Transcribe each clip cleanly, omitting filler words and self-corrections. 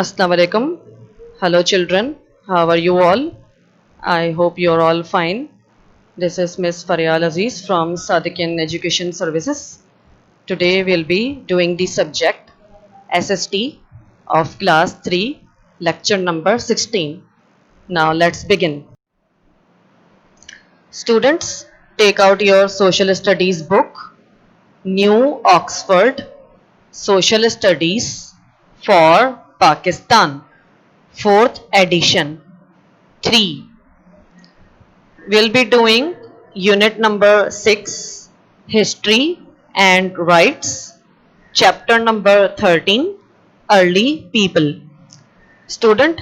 Assalamu alaikum. Hello children. How are you all? I hope you're all fine. This is Miss Faryal Aziz from Sadiqian Education Services. Today we'll be doing the subject SST of class 3, lecture number 16. Now let's begin. Students, take out your social studies book, New Oxford Social Studies for Pakistan, 4th edition. 3. We'll be doing unit number 6, History and Rights, chapter number 13, Early People. Student,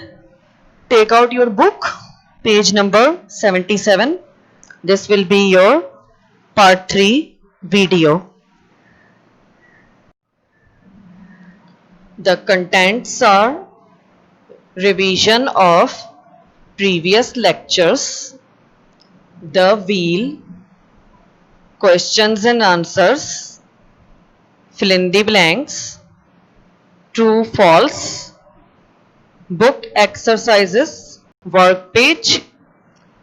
take out your book, page number 77. This will be your part 3 video. The contents are revision of previous lectures, the wheel, questions and answers, fill in the blanks, true false, book exercises, work page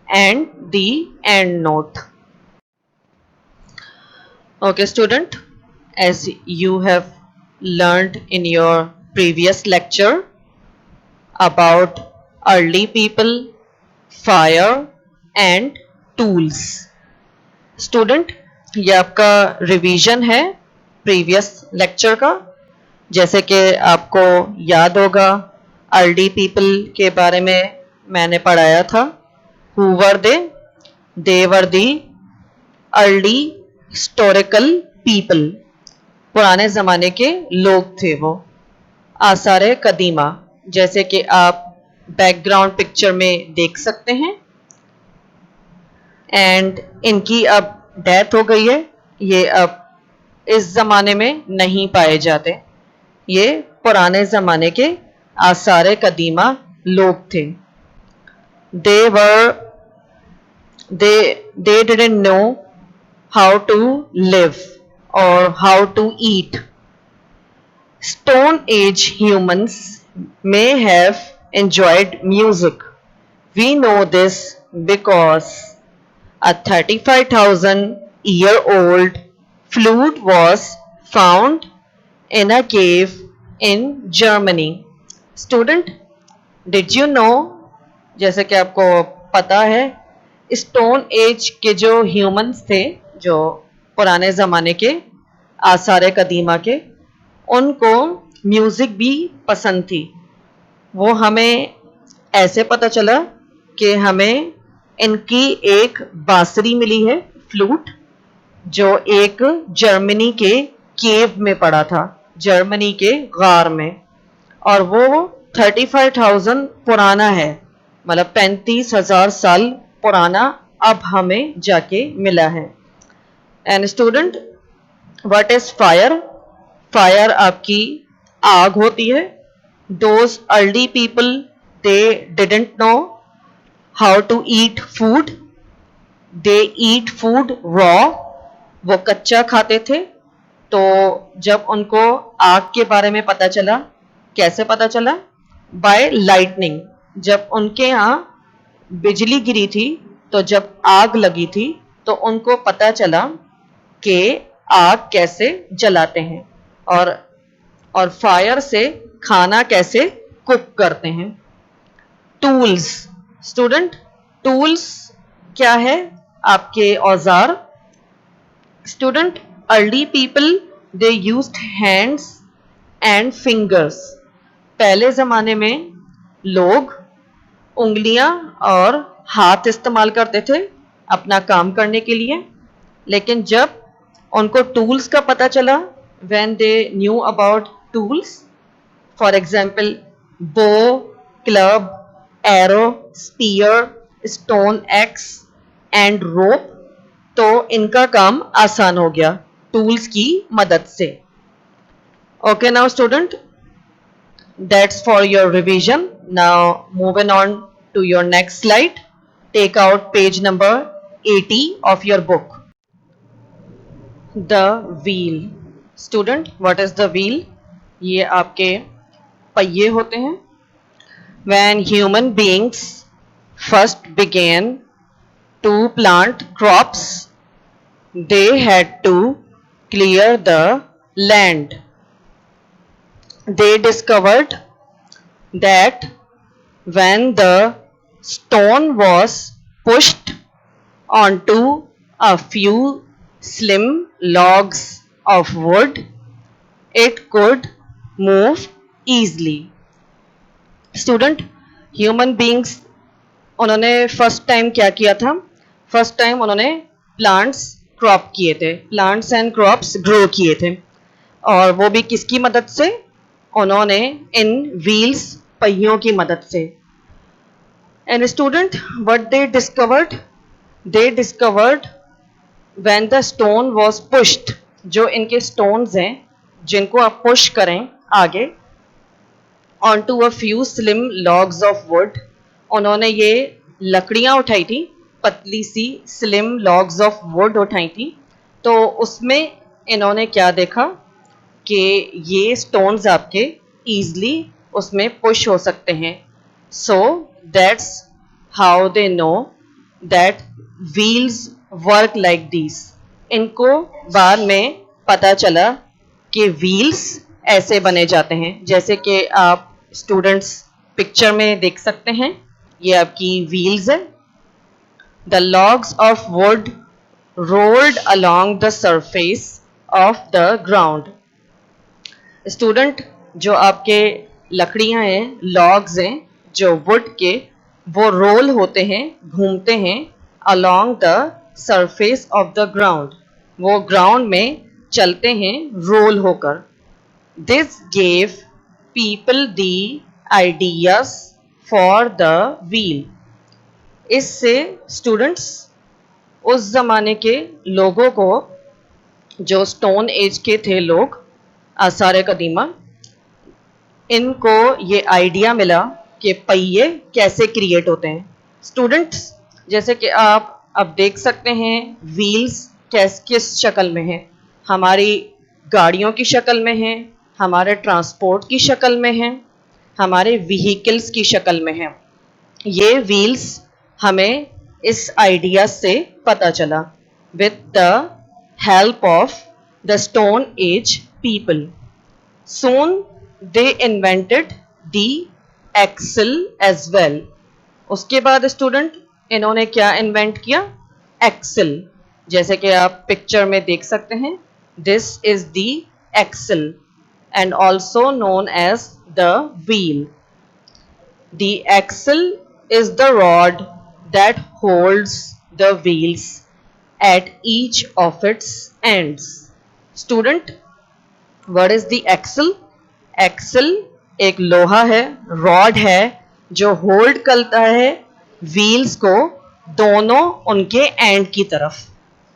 and the end note. Okay student, as you have learned in your previous lecture about early people, fire and tools. Student, ये आपका revision है previous lecture का. जैसे कि आपको याद होगा, early people के बारे में मैंने पढ़ाया था. Who were they were the early historical people. पुराने ज़माने के लोग थे वो. आसार कदीमा, जैसे कि आप बैकग्राउंड पिक्चर में देख सकते हैं. एंड इनकी अब डेथ हो गई है. ये अब इस ज़माने में नहीं पाए जाते. ये पुराने ज़माने के आसार कदीमा लोग थे. they didn't know how to live or how to eat. Stone Age humans may have enjoyed music. We know this because a 35,000-year-old flute was found in a cave in Germany. Student, did you know, जैसे कि आपको पता है, stone age के जो humans थे, जो पुराने ज़माने के आसार कदीमा के, उनको म्यूज़िक भी पसंद थी. वो हमें ऐसे पता चला कि हमें इनकी एक बांसुरी मिली है, फ्लूट, जो एक जर्मनी के केव में पड़ा था, जर्मनी के गार में. और वो 35,000 पुराना है, मतलब 35,000 साल पुराना अब हमें जाके मिला है. And student, what is fire? Fire आपकी आग होती है. Those early people, they didn't know how to eat food. They eat food raw. वो कच्चा खाते थे. तो जब उनको आग के बारे में पता चला, कैसे पता चला? By lightning. जब उनके यहाँ बिजली गिरी थी, तो जब आग लगी थी, तो उनको पता चला कि आग कैसे जलाते हैं और फायर से खाना कैसे कुक करते हैं. टूल्स. स्टूडेंट, टूल्स क्या है? आपके औजार. Student, early people they used hands and fingers. पहले ज़माने में लोग उंगलियां और हाथ इस्तेमाल करते थे अपना काम करने के लिए. लेकिन जब उनको टूल्स का पता चला, when they knew about tools, for example bow, club, arrow, spear, stone axe and rope, तो इनका काम आसान हो गया टूल्स की मदद से. Okay now student, that's for your revision. Now moving on to your next slide. Take out page number 80 of your book. The wheel. Student, what is the wheel? ये आपके पहिए होते हैं. When human beings first began to plant crops, they had to clear the land. They discovered that when the stone was pushed onto a few slim logs of wood, it could move easily. Student, human beings उन्होंने first time क्या किया था? First time उन्होंने plants crop किए थे, plants and crops grow किए थे. और वो भी किसकी मदद से? उन्होंने इन व्हील्स, पहियों की मदद से. And student, what they discovered? They discovered when the stone was pushed, जो इनके स्टोन्स हैं जिनको आप पुश करें आगे, onto a few slim logs of wood, उन्होंने ये लकड़ियाँ उठाई थी, पतली सी स्लिम लॉग्स ऑफ वुड उठाई थी. तो उसमें इन्होंने क्या देखा कि ये स्टोन्स आपके ईजली उसमें पुश हो सकते हैं. So that's how they know that wheels work like this. इनको बाद में पता चला कि व्हील्स ऐसे बने जाते हैं, जैसे कि आप स्टूडेंट्स पिक्चर में देख सकते हैं. ये आपकी व्हील्स है. The logs of would rolled along the surface of the ground. Student, जो आपके लकड़ियां हैं, लॉग्स हैं जो वुड के, वो रोल होते हैं, घूमते हैं along the surface of the ground. वो ग्राउंड में चलते हैं रोल होकर. This gave people the ideas for the wheel. इससे स्टूडेंट्स उस ज़माने के लोगों को, जो स्टोन एज के थे लोग, आसार कदीमा, इनको ये आइडिया मिला कि पहिए कैसे क्रिएट होते हैं. स्टूडेंट्स, जैसे कि आप अब देख सकते हैं व्हील्स किस शक्ल में है. हमारी गाड़ियों की शक्ल में है, हमारे ट्रांसपोर्ट की शक्ल में है, हमारे व्हीकल्स की शक्ल में है. ये व्हील्स हमें इस आइडिया से पता चला with the help of the stone age people. Soon they invented the axle as well. उसके बाद स्टूडेंट इन्होंने क्या इन्वेंट किया? एक्सल. जैसे कि आप पिक्चर में देख सकते हैं, this is the axle and also known as the wheel. The axle is the rod that holds the wheels at each of its ends. Student, what is the axle? Axle एक लोहा है, rod है, जो hold करता है wheels को दोनों उनके एंड की तरफ,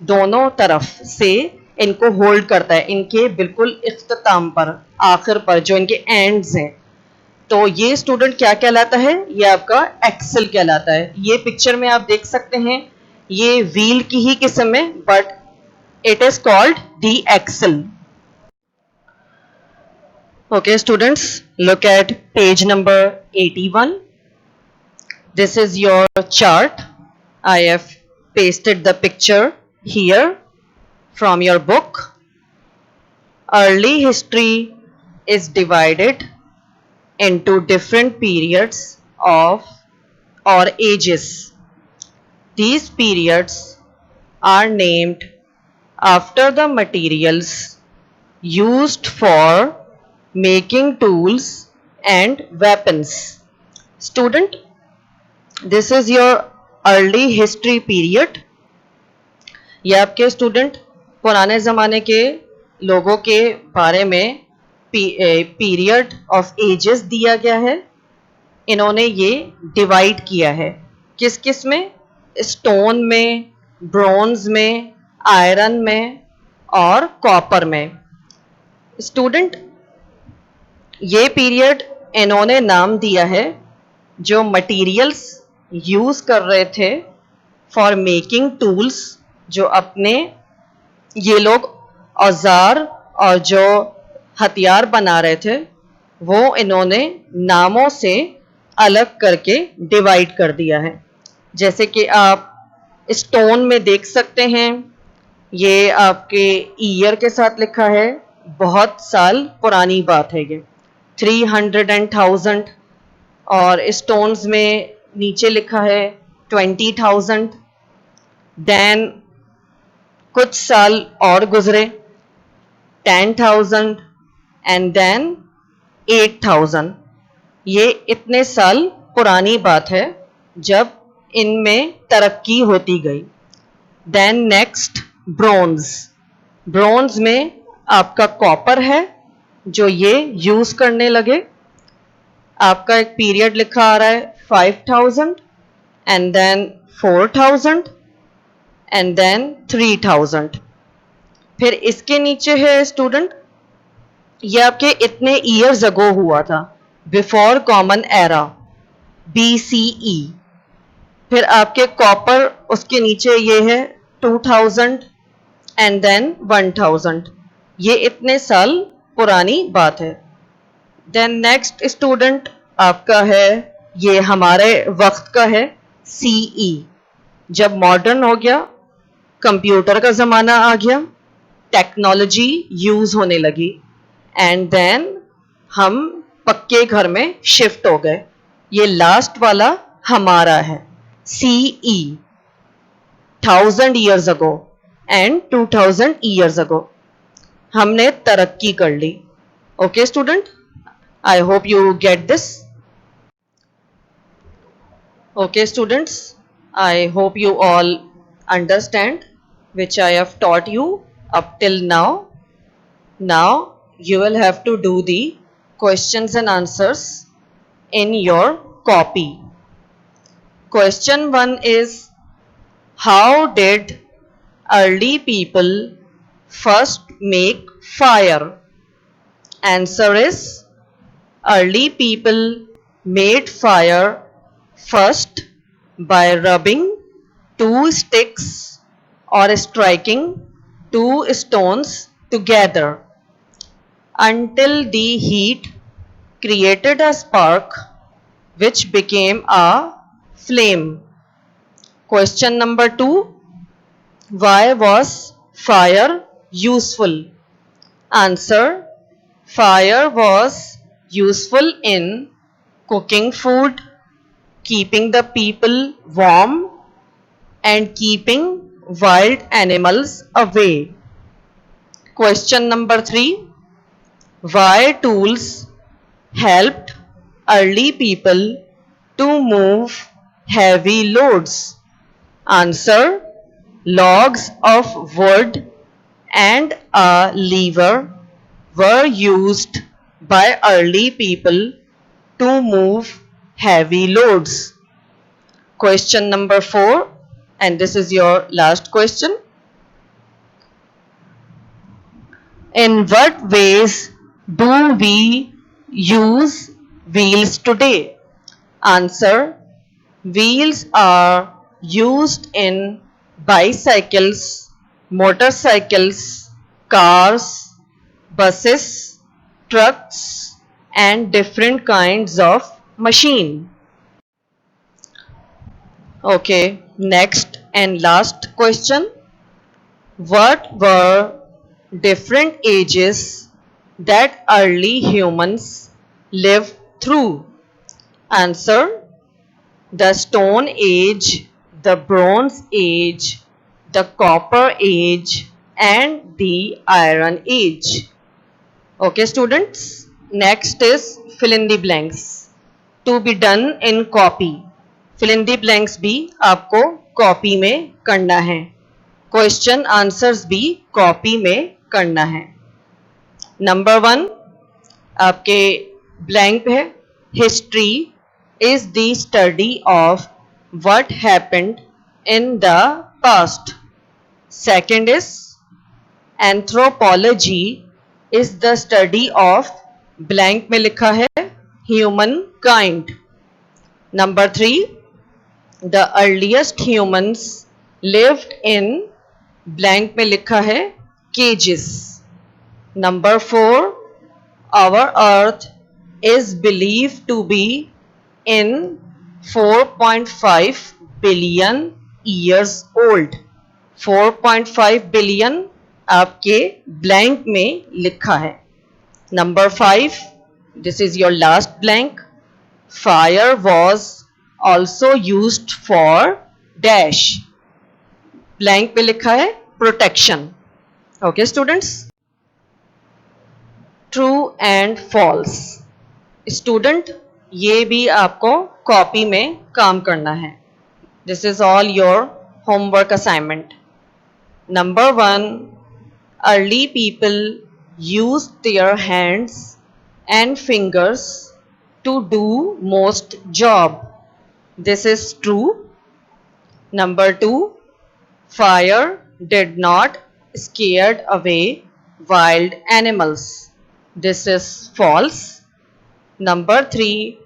दोनों तरफ से इनको होल्ड करता है, इनके बिल्कुल इख्तिताम पर, आखिर पर, जो इनके एंड्स हैं. तो ये स्टूडेंट क्या कहलाता है? ये आपका एक्सल कहलाता है. ये पिक्चर में आप देख सकते हैं, ये व्हील की ही किस्म है, but it is called the axle. Okay students, look at page number 81. This is your chart. I have pasted the picture here from your book. Early history is divided into different periods of or ages. These periods are named after the materials used for making tools and weapons. Student, this is your early history period. ये आपके student पुराने ज़माने के लोगों के बारे में period of edges दिया गया है. इन्होंने ये डिवाइड किया है किस किस में? स्टोन में, ब्रोंज में, आयरन में और कॉपर में. स्टूडेंट, ये पीरियड इन्होंने नाम दिया है जो मटेरियल्स यूज़ कर रहे थे फॉर मेकिंग टूल्स, जो अपने ये लोग औजार और जो हथियार बना रहे थे वो इन्होंने नामों से अलग करके डिवाइड कर दिया है। जैसे कि आप स्टोन में देख सकते हैं, ये आपके ईयर के साथ लिखा है, बहुत साल पुरानी बात है ये, 300 एंड 1000। और स्टोन्स में नीचे लिखा है 20,000। देन कुछ साल और गुजरे, 10,000 एंड देन 8,000। ये इतने साल पुरानी बात है जब इनमें तरक्की होती गई। Then next bronze. ब्रोंज में आपका कॉपर है जो ये यूज करने लगे। आपका एक पीरियड लिखा आ रहा है 5,000 एंड देन 4,000 एंड देन 3,000। फिर इसके नीचे है स्टूडेंट, ये आपके इतने ईयर्स अगो हुआ था, बिफोर कॉमन एरा, BCE। फिर आपके कॉपर, उसके नीचे ये है 2000 एंड देन 1000। ये इतने साल पुरानी बात है। देन नेक्स्ट स्टूडेंट आपका है, ये हमारे वक्त का है, CE। जब मॉडर्न हो गया, कंप्यूटर का ज़माना आ गया, टेक्नोलॉजी यूज़ होने लगी, एंड देन हम पक्के घर में शिफ्ट हो गए। ये लास्ट वाला हमारा है, CE, 1000 years ago and 2000 years ago. हमने तरक्की कर ली। Okay student, I hope you get this. Okay students, I hope you all understand which I have taught you up till now. Now you will have to do the questions and answers in your copy. Question 1 is, how did early people first make fire? Answer is, early people made fire first by rubbing 2 sticks or striking 2 stones together until the heat created a spark which became a flame. Question number 2, why was fire useful? Answer, fire was useful in cooking food, keeping the people warm, and keeping wild animals away. Question number 3, why tools helped early people to move heavy loads? Answer, logs of wood and a lever were used by early people to move heavy loads. Question number 4, and this is your last question. In what ways do we use wheels today? Answer, wheels are used in bicycles, motorcycles, cars, buses, trucks, and different kinds of machine. Okay, next and last question. What were different ages that early humans lived through? Answer, the Stone Age, the Bronze Age, the Copper Age, and the Iron Age. Okay students, next is fill in the blanks to be done in copy. fill in the blanks भी आपको copy में करना है, question answers भी copy में करना है। Number 1 आपके ब्लैंक है, history is the study of what happened in the past. Second is, anthropology is the study of blank में लिखा है human kind. Number 3, the earliest humans lived in blank में लिखा है cages. Number 4, our earth is believed to be in 4.5 billion years old. 4.5 billion आपके blank में लिखा है. Number 5, this is your last blank. Fire was also used for dash. Blank पे लिखा है protection. Okay students? True and false. Student, ये भी आपको कॉपी में काम करना है. This is all your homework assignment. Number 1, early people used their hands and fingers to do most job. This is true. Number 2, fire did not scared away wild animals. This is false. Number 3,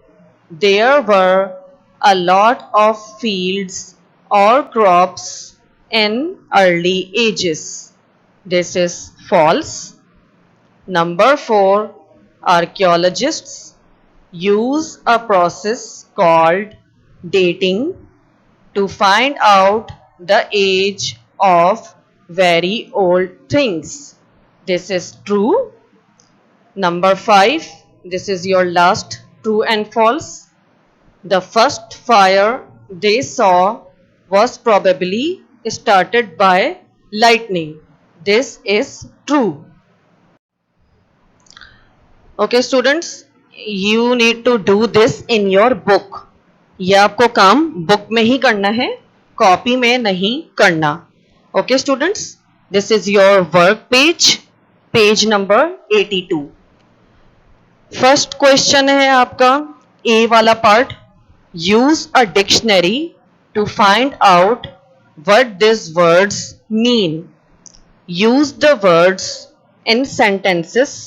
there were a lot of fields or crops in early ages. This is false. Number 4, archaeologists use a process called dating to find out the age of very old things. This is true. Number 5, this is your last true and false. The first fire they saw was probably started by lightning. This is true. Okay students, you need to do this in your book. ये आपको काम book में ही करना है, copy में नहीं करना. Okay students, this is your work page, page number 82. First question है आपका ए वाला part. Use a dictionary to find out what this words mean. Use the words in sentences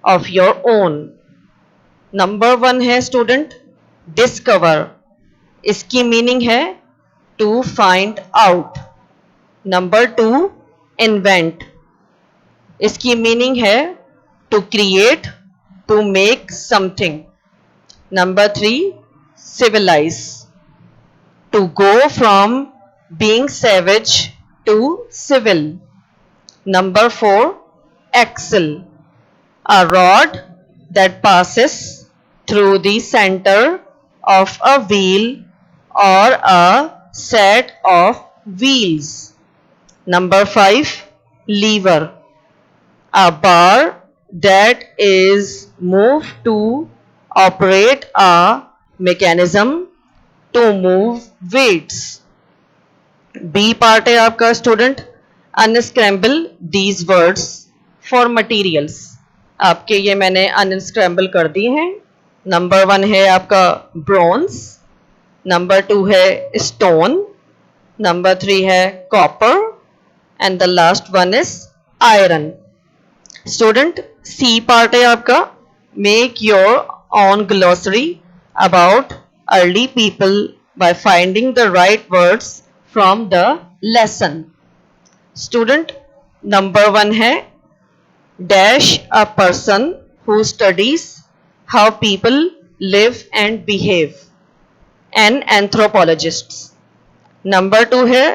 of your own. Number 1 है student discover. इसकी meaning है to find out. Number 2 invent. इसकी meaning है to create, to make something. Number 3, civilize. To go from being savage to civil. Number 4, axle. A rod that passes through the center of a wheel or a set of wheels. Number 5, lever. A bar that is moved to operate a mechanism to move weights. B part है आपका student unscramble these words for materials. आपके ये मैंने unscramble कर दिए हैं. Number 1 है आपका bronze, नंबर 2 है stone, नंबर 3 है copper and the last one is iron. Student C part है आपका make your own glossary about early people by finding the right words from the lesson. Student number 1 है dash a person who studies how people live and behave, an anthropologist. Number 2 है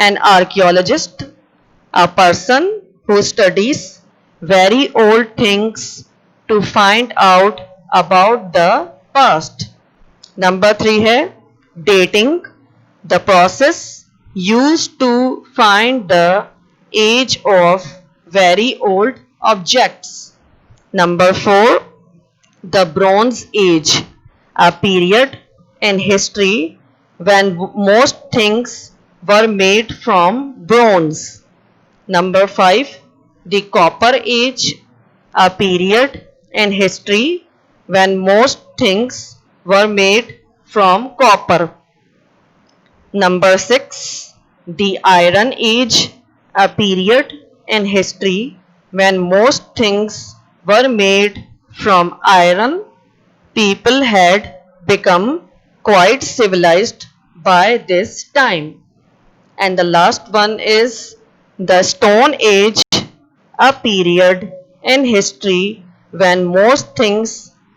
an archaeologist, a person who studies very old things to find out about the past. Number 3 है dating, the process used to find the age of very old objects. Number 4, the Bronze Age, a period in history when most things were made from bronze. Number 5, the Copper Age, a period in history when most things were made from copper. Number 6, the Iron Age, a period in history when most things were made from iron. People had become quite civilized by this time. And the last one is the Stone Age, a period in history when most things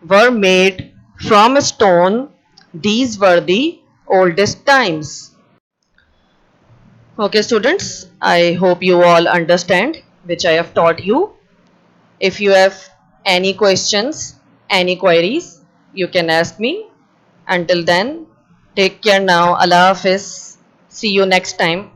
were made from stone. These were the oldest times. Okay, students, I hope you all understand which I have taught you. If you have any questions, any queries, you can ask me. Until then, take care now. Allah Hafiz. See you next time.